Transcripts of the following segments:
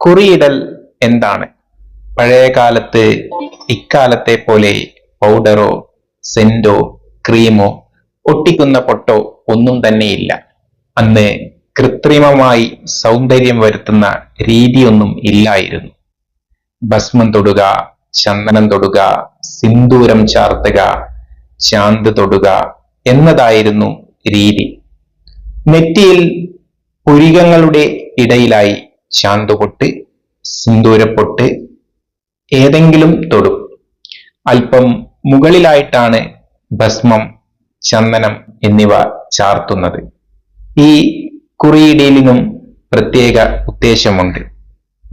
കുറിയിടൽ എന്താണ്? പഴയ കാലത്ത് ഇക്കാലത്തെ പോലെ പൗഡറോ സെന്റോ ക്രീമോ ഒട്ടിക്കുന്ന പൊട്ടോ ഒന്നും തന്നെയില്ല. അന്ന് കൃത്രിമമായി സൗന്ദര്യം വരുത്തുന്ന രീതിയൊന്നും ഇല്ലായിരുന്നു. ഭസ്മം തൊടുക, ചന്ദനം തൊടുക, സിന്ദൂരം ചാർത്തുക, ചാന്ത് തൊടുക എന്നതായിരുന്നു രീതി. നെറ്റിയിൽ പുരികങ്ങളുടെ ഇടയിലായി ചാന്തുപൊട്ട്, സിന്ദൂരപ്പൊട്ട് ഏതെങ്കിലും തൊടും. അല്പം മുകളിലായിട്ടാണ് ഭസ്മം, ചന്ദനം എന്നിവ ചാർത്തുന്നത്. ഈ കുറിയിടലിനും പ്രത്യേക ഉദ്ദേശമുണ്ട്.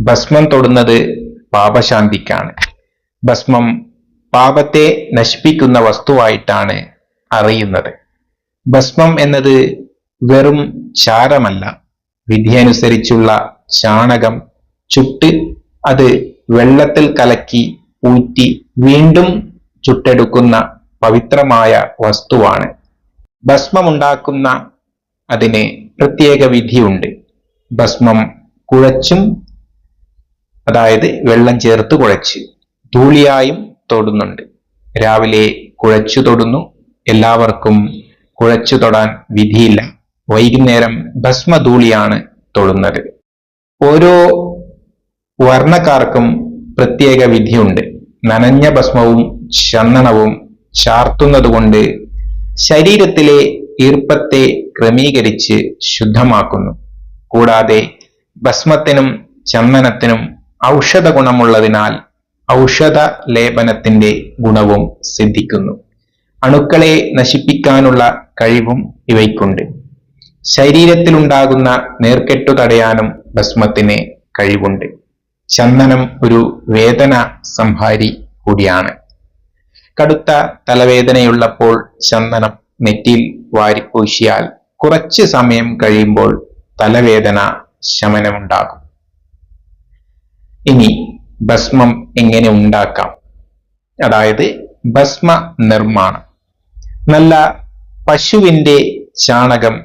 ഭസ്മം തൊടുന്നത് പാപശാന്തിക്കാണ്. ഭസ്മം പാപത്തെ നശിപ്പിക്കുന്ന വസ്തുവായിട്ടാണ് അറിയുന്നത്. ഭസ്മം എന്നത് വെറും ചാരമല്ല, വിധിയനുസരിച്ചുള്ള ചാണകം ചുട്ട് അത് വെള്ളത്തിൽ കലക്കി ഊറ്റി വീണ്ടും ചുട്ടെടുക്കുന്ന പവിത്രമായ വസ്തുവാണ്. ഭസ്മമുണ്ടാക്കുന്ന അതിന് പ്രത്യേക വിധിയുണ്ട്. ഭസ്മം കുഴച്ചും, അതായത് വെള്ളം ചേർത്ത് കുഴച്ച്, ധൂളിയായും തൊടുന്നുണ്ട്. രാവിലെ കുഴച്ചു തൊടുന്നു. എല്ലാവർക്കും കുഴച്ചു തൊടാൻ വിധിയില്ല. വൈകുന്നേരം ഭസ്മധൂളിയാണ് തൊടുന്നത്. ഓരോ വർണ്ണക്കാർക്കും പ്രത്യേക വിധിയുണ്ട്. നനഞ്ഞ ഭസ്മവും ചന്ദനവും ചാർത്തുന്നതുകൊണ്ട് ശരീരത്തിലെ ഈർപ്പത്തെ ക്രമീകരിച്ച് ശുദ്ധമാക്കുന്നു. കൂടാതെ ഭസ്മത്തിനും ചന്ദനത്തിനും ഔഷധ ഗുണമുള്ളതിനാൽ ഔഷധ ലേപനത്തിന്റെ ഗുണവും സിദ്ധിക്കുന്നു. അണുക്കളെ നശിപ്പിക്കാനുള്ള കഴിവും ഇവയ്ക്കുണ്ട്. ശരീരത്തിലുണ്ടാകുന്ന നീർക്കെട്ടു തടയാനും ഭസ്മത്തിന് കഴിവുണ്ട്. ചന്ദനം ഒരു വേദന സംഹാരി കൂടിയാണ്. കടുത്ത തലവേദനയുള്ളപ്പോൾ ചന്ദനം നെറ്റിയിൽ വാരിപ്പൂശിയാൽ കുറച്ച് സമയം കഴിയുമ്പോൾ തലവേദന ശമനമുണ്ടാകും. ഇനി ഭസ്മം എങ്ങനെ ഉണ്ടാക്കാം? അതായത് ഭസ്മ നിർമ്മാണം. നല്ല പശുവിന്റെ ചാണകം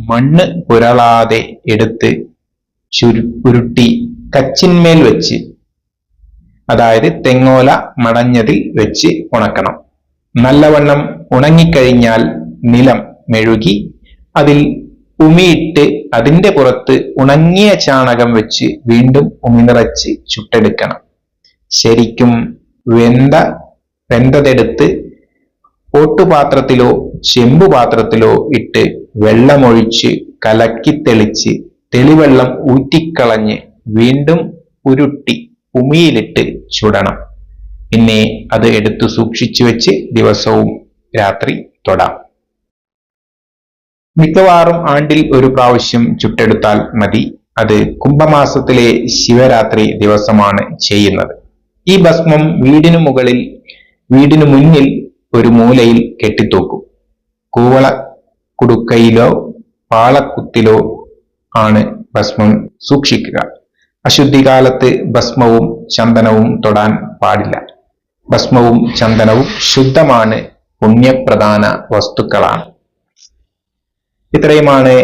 മണ്ണ് പുരളാതെ എടുത്ത് ഉരുട്ടി കച്ചിന്മേൽ വെച്ച്, അതായത് തെങ്ങോല മടഞ്ഞതിൽ വെച്ച് ഉണക്കണം. നല്ലവണ്ണം ഉണങ്ങിക്കഴിഞ്ഞാൽ നിലം മെഴുകി അതിൽ ഉമിയിട്ട് അതിന്റെ പുറത്ത് ഉണങ്ങിയ ചാണകം വെച്ച് വീണ്ടും ഉമി നിറച്ച് ചുട്ടെടുക്കണം. ശരിക്കും വെന്തതെടുത്ത് ഓട്ടുപാത്രത്തിലോ ചെമ്പുപാത്രത്തിലോ ഇട്ട് വെള്ളമൊഴിച്ച് കലക്കി തെളിച്ച് തെളിവെള്ളം ഊറ്റിക്കളഞ്ഞ് വീണ്ടും ഉരുട്ടി ഉമിയിലിട്ട് ചുടണം. പിന്നെ അത് എടുത്തു സൂക്ഷിച്ചു വെച്ച് ദിവസവും രാത്രി തൊടാം. മിക്കവാറും ആണ്ടിൽ ഒരു പ്രാവശ്യം ചുട്ടെടുത്താൽ മതി. അത് കുംഭമാസത്തിലെ ശിവരാത്രി ദിവസമാണ് ചെയ്യുന്നത്. ഈ ഭസ്മം വീടിനു മുന്നിൽ ഒരു മൂലയിൽ കെട്ടിത്തൂക്കും. കൂവള കുടുക്കയിലോ പാളക്കുത്തിലോ ആണ് ഭസ്മം സൂക്ഷിക്കുക. അശുദ്ധികാലത്ത് ഭസ്മവും ചന്ദനവും തൊടാൻ പാടില്ല. ഭസ്മവും ചന്ദനവും ശുദ്ധമാണ്, പുണ്യപ്രധാന വസ്തുക്കളാണ്. ഇത്രയുമാണ്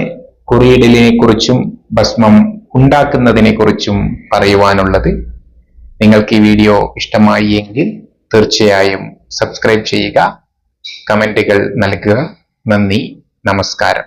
കുറിയിടലിനെ കുറിച്ചും ഭസ്മം ഉണ്ടാക്കുന്നതിനെ കുറിച്ചും പറയുവാനുള്ളത്. നിങ്ങൾക്ക് ഈ വീഡിയോ ഇഷ്ടമായി എങ്കിൽ തീർച്ചയായും സബ്സ്ക്രൈബ് ചെയ്യുക, കമന്റുകൾ നൽകുക. നന്ദി, നമസ്കാരം.